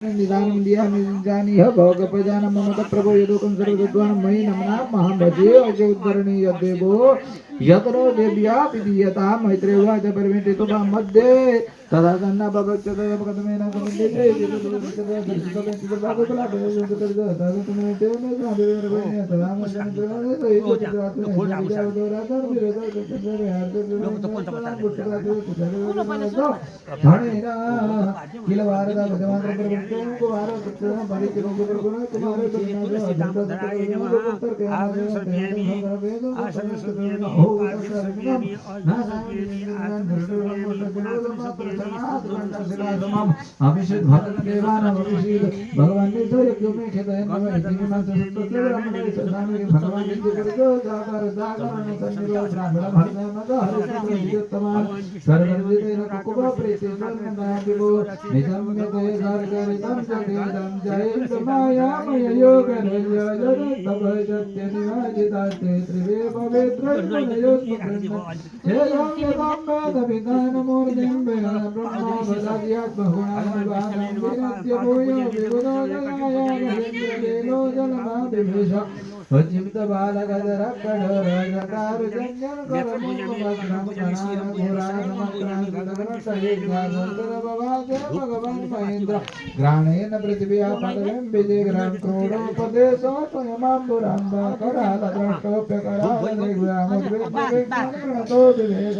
निदानं दियानिजानीह भोगपजानं ममत प्रभो यदुकं सर्वद्वान् मयि नमना महाभजे अजोद्धरणीय देवो यतरो देव्या विदीयता मैत्रेवाच परिमितितो मध्ये तदा तन्ना भवत्यत कदमेन कमन्दिते अभिषेक भगवान देवानां अभिषेक भगवान ने तो एक में खेतन में इतनी मात्र सत्य रामने सामने भगवान ने जो जाकर जाकर संनिरो ब्राह्मण भरना मद हरि विद्यमान सर्वविदे न कुकुबा प्रीति सर्वना विभो निजम में ते घर करे तम जगे दम जय माया मय योग ने जय तब सत्य निवाजिताते त्रिवे पवित्र मनयोस्मृत हे योग्य तम विधान मूर्तिं ब्रह्म बदाद्यात् बहुनां विभागं विनत्य भूयो विबुधोदयायो जलमादिवेश वज्जित बालगदरकडरजकार जन्यं करमुखमग्नं कणां पुराणमग्नं गदगणसहिज्ञानोत्तर भवाजे भगवन् महेन्द्र ग्राणेन पृथिव्या पदवीं विजय ग्रां क्रोडोपदेशो स्वयमाम्बुराम्बा करालद्रष्टोप्यकरालनिर्व्यामुद्वेदो विवेद